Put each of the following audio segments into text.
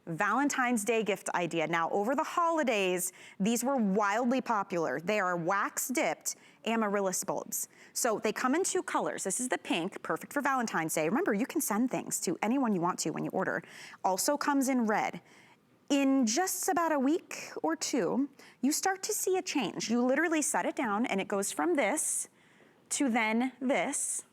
Valentine's Day gift idea. Now, over the holidays, these were wildly popular. They are wax-dipped amaryllis bulbs. So they come in two colors. This is the pink, perfect for Valentine's Day. Remember, you can send things to anyone you want to when you order. Also comes in red. In just about a week or two, you start to see a change. You literally set it down and it goes from this to then this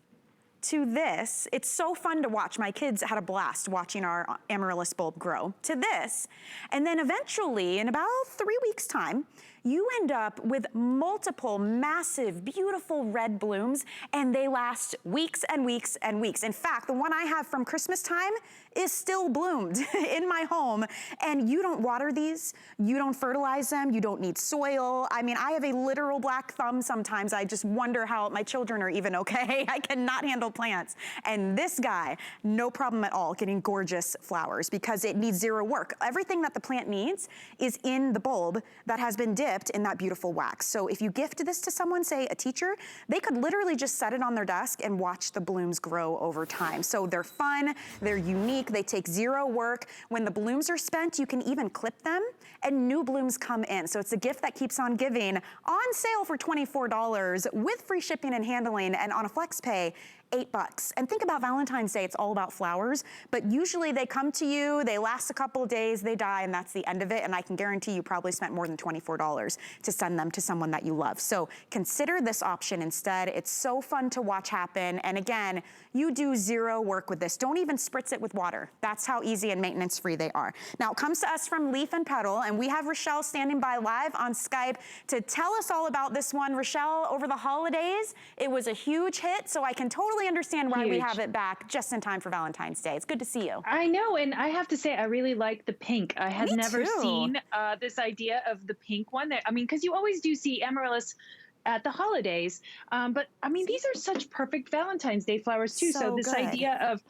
to this. It's so fun to watch. My kids had a blast watching our amaryllis bulb grow to this. And then eventually, in about 3 weeks' time, you end up with multiple massive, beautiful red blooms, and they last weeks and weeks and weeks. In fact, the one I have from Christmas time is still bloomed in my home, and you don't water these, you don't fertilize them, you don't need soil. I mean, I have a literal black thumb sometimes. I just wonder how my children are even okay. I cannot handle plants. And this guy, no problem at all getting gorgeous flowers because it needs zero work. Everything that the plant needs is in the bulb that has been dipped in that beautiful wax. So if you gift this to someone, say a teacher, they could literally just set it on their desk and watch the blooms grow over time. So they're fun, they're unique, they take zero work. When the blooms are spent, you can even clip them and new blooms come in. So it's a gift that keeps on giving, on sale for $24 with free shipping and handling, and on a flex pay, $8. And think about Valentine's Day, it's all about flowers, but usually they come to you, they last a couple of days, they die, and that's the end of it. And I can guarantee you probably spent more than $24 to send them to someone that you love. So consider this option instead. It's so fun to watch happen. And again, you do zero work with this. Don't even spritz it with water. That's how easy and maintenance free they are. Now it comes to us from Leaf and Petal, and we have Rochelle standing by live on Skype to tell us all about this one. Rochelle, over the holidays, it was a huge hit, so I can totally understand why we have it back just in time for Valentine's Day. It's good to see you. I know, and I have to say, I really like the pink. I had never seen this idea of the pink one. I mean, because you always do see amaryllis at the holidays, but I mean, these are such perfect Valentine's Day flowers too. So this idea of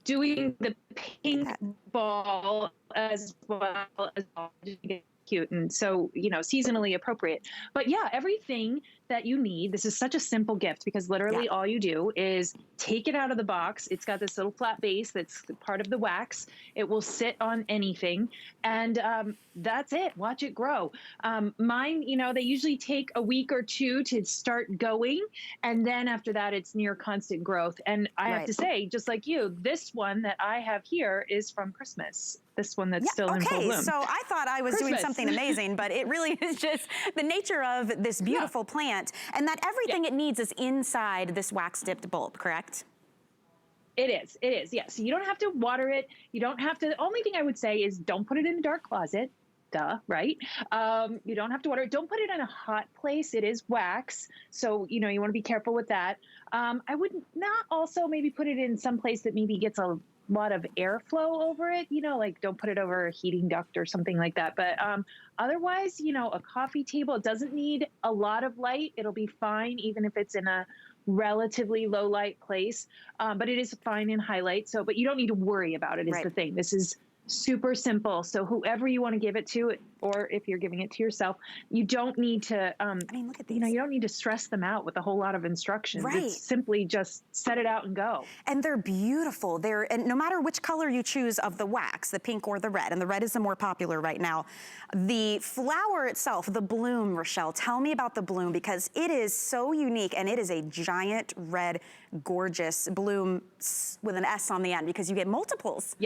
doing the pink ball as well as cute and so, you know, seasonally appropriate. But yeah, everything that you need, this is such a simple gift because literally all you do is take it out of the box. It's got this little flat base that's part of the wax. It will sit on anything, and that's it. Watch it grow. Mine, you know, they usually take a week or two to start going, and then after that, it's near constant growth. And I have to say, just like you, this one that I have here is from Christmas. This one that's still in full bloom. So I thought I was doing something amazing, but it really is just the nature of this beautiful plant, and that everything it needs is inside this wax-dipped bulb, correct? It is, yes. So you don't have to water it. You don't have to, the only thing I would say is don't put it in a dark closet. Duh, right? You don't have to water it. Don't put it in a hot place. It is wax. So, you know, you want to be careful with that. I would not also maybe put it in some place that maybe gets a lot of airflow over it, you know, like don't put it over a heating duct or something like that. But otherwise, you know, a coffee table, it doesn't need a lot of light. It'll be fine, even if it's in a relatively low light place, but it is fine in highlight. So, but you don't need to worry about it is the thing. This is super simple. So whoever you want to give it to, or if you're giving it to yourself, you don't need to, I mean, look at these. You know, you don't need to stress them out with a whole lot of instructions. It's simply just set it out and go. And they're beautiful. And no matter which color you choose of the wax, the pink or the red, and the red is the more popular right now, the flower itself, the bloom, Rochelle, tell me about the bloom because it is so unique, and it is a giant red, gorgeous bloom with an S on the end because you get multiples.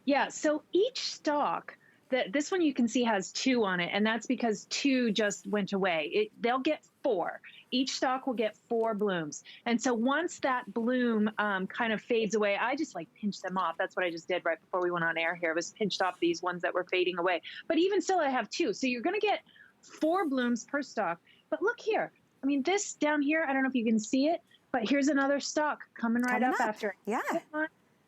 Yeah, so each stalk, this one you can see has 2 on it, and that's because 2 just went away. They'll get 4. Each stalk will get 4 blooms. And so once that bloom kind of fades away, I just like pinch them off. That's what I just did right before we went on air here, was pinched off these ones that were fading away. But even still, I have 2. So you're gonna get 4 blooms per stalk. But look here, I mean, this down here, I don't know if you can see it, but here's another stalk coming right up after.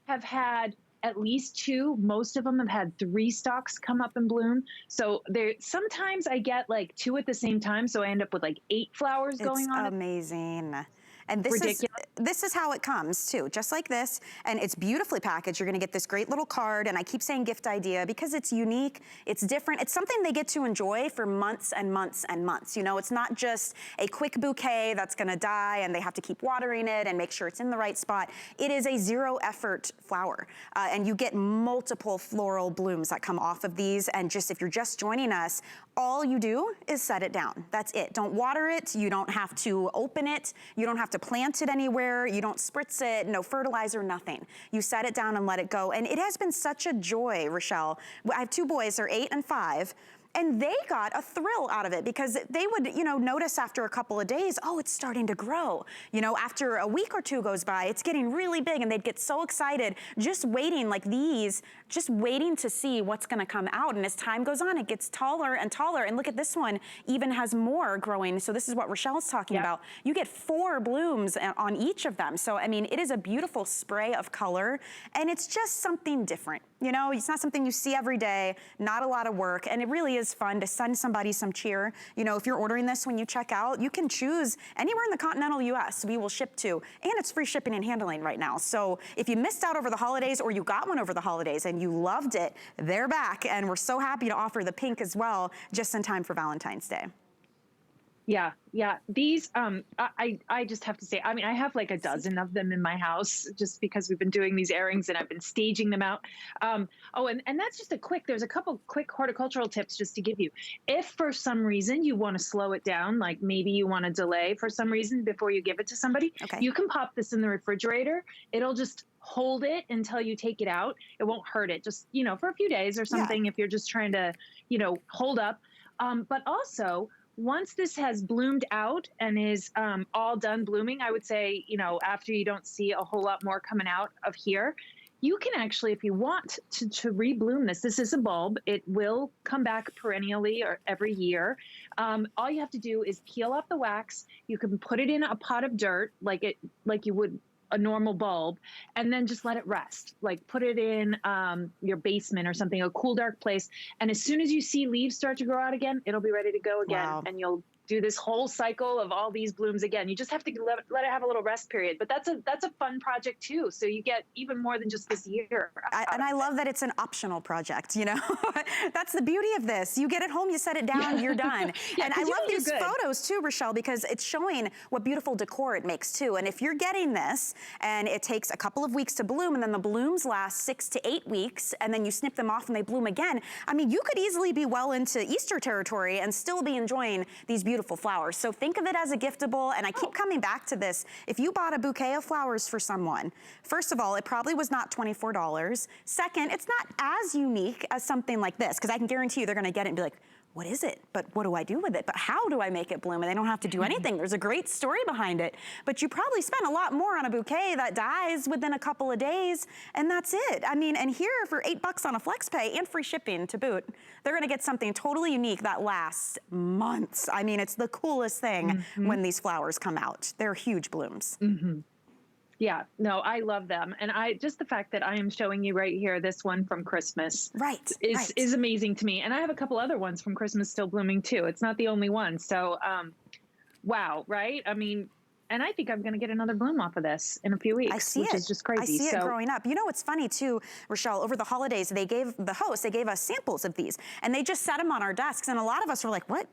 Have had at least 2. Most of them have had 3 stalks come up and bloom. So sometimes I get like 2 at the same time. So I end up with like 8 flowers going on. It's amazing. And Ridiculous. this is how it comes too, just like this, and it's beautifully packaged. You're gonna get this great little card, and I keep saying gift idea because it's unique, it's different, it's something they get to enjoy for months and months and months. You know, it's not just a quick bouquet that's gonna die and they have to keep watering it and make sure it's in the right spot. It is a zero effort flower, and you get multiple floral blooms that come off of these, and just if you're just joining us, all you do is set it down. That's it. Don't water it. You don't have to open it. You don't have to plant it anywhere. You don't spritz it, no fertilizer, nothing. You set it down and let it go. And it has been such a joy, Rochelle. I have 2 boys, they're 8 and 5. And they got a thrill out of it because they would, you know, notice after a couple of days, oh, it's starting to grow. You know, after a week or 2 goes by, it's getting really big, and they'd get so excited just waiting, like these, just waiting to see what's gonna come out. And as time goes on, it gets taller and taller. And look at this one, even has more growing. So this is what Rochelle's talking about. You get 4 blooms on each of them. So, I mean, it is a beautiful spray of color, and it's just something different. You know, it's not something you see every day, not a lot of work, and it really is fun to send somebody some cheer. You know, if you're ordering this when you check out, you can choose anywhere in the continental US we will ship to, and it's free shipping and handling right now. So if you missed out over the holidays or you got one over the holidays and you loved it, they're back, and we're so happy to offer the pink as well, just in time for Valentine's Day. Yeah, yeah. These, I just have to say, I mean, I have like a dozen of them in my house just because we've been doing these airings and I've been staging them out. Oh, and that's just there's a couple quick horticultural tips just to give you. If for some reason you want to slow it down, like maybe you want to delay for some reason before you give it to somebody, you can pop this in the refrigerator. It'll just hold it until you take it out. It won't hurt it, just, you know, for a few days or something if you're just trying to, you know, hold up. But also, once this has bloomed out and is all done blooming, I would say, you know, after you don't see a whole lot more coming out of here, you can actually, if you want to rebloom this is a bulb. It will come back perennially or every year. All you have to do is peel off the wax. You can put it in a pot of dirt like you would a normal bulb, and then just let it rest. Like put it in your basement or something, a cool, dark place. And as soon as you see leaves start to grow out again, it'll be ready to go again. And you'll do this whole cycle of all these blooms again. You just have to let it have a little rest period. But that's a fun project too. So you get even more than just this year. And I love that it's an optional project, you know? That's the beauty of this. You get it home, you set it down, you're done. And I love these photos too, Rochelle, because it's showing what beautiful decor it makes too. And if you're getting this and it takes a couple of weeks to bloom, and then the blooms last 6 to 8 weeks, and then you snip them off and they bloom again, I mean, you could easily be well into Easter territory and still be enjoying these beautiful flowers. So think of it as a giftable, and I keep coming back to this. If you bought a bouquet of flowers for someone, first of all, it probably was not $24. Second, it's not as unique as something like this, because I can guarantee you they're gonna get it and be like, what is it? But what do I do with it? But how do I make it bloom? And they don't have to do anything. There's a great story behind it. But you probably spend a lot more on a bouquet that dies within a couple of days, and that's it. I mean, and here for $8 on a flex pay and free shipping to boot, they're gonna get something totally unique that lasts months. I mean, it's the coolest thing when these flowers come out. They're huge blooms. Yeah, no, I love them. And just the fact that I am showing you right here, this one from Christmas is amazing to me. And I have a couple other ones from Christmas still blooming too. It's not the only one. So, wow, right? I mean, and I think I'm going to get another bloom off of this in a few weeks, which is just crazy. I see it growing up. You know, what's funny too, Rochelle, over the holidays, they gave us samples of these, and they just set them on our desks. And a lot of us were like, what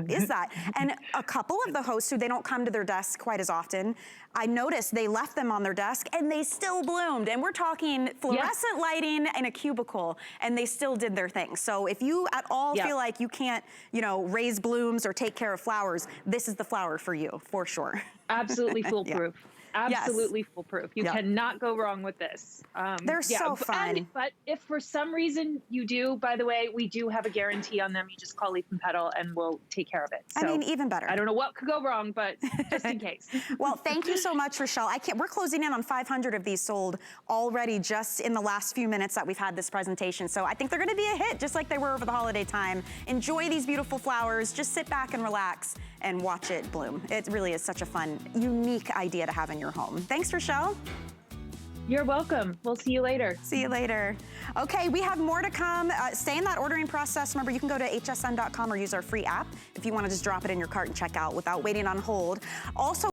is that? And a couple of the hosts who they don't come to their desk quite as often, I noticed they left them on their desk and they still bloomed. And we're talking fluorescent lighting in a cubicle, and they still did their thing. So if you at all feel like you can't, you know, raise blooms or take care of flowers, this is the flower for you, for sure. Absolutely foolproof. Absolutely foolproof. You cannot go wrong with this. They're so fun. But if for some reason you do, by the way, we do have a guarantee on them. You just call Leaf and Petal and we'll take care of it. So, I mean, even better. I don't know what could go wrong, but just in case. Well, thank you so much, Rochelle. We're closing in on 500 of these sold already just in the last few minutes that we've had this presentation. So I think they're gonna be a hit, just like they were over the holiday time. Enjoy these beautiful flowers. Just sit back and relax and watch it bloom. It really is such a fun, unique idea to have in your home. Thanks, Rochelle. You're welcome. We'll see you later. See you later. Okay, we have more to come. Stay in that ordering process. Remember, you can go to hsn.com or use our free app if you want to just drop it in your cart and check out without waiting on hold. Also,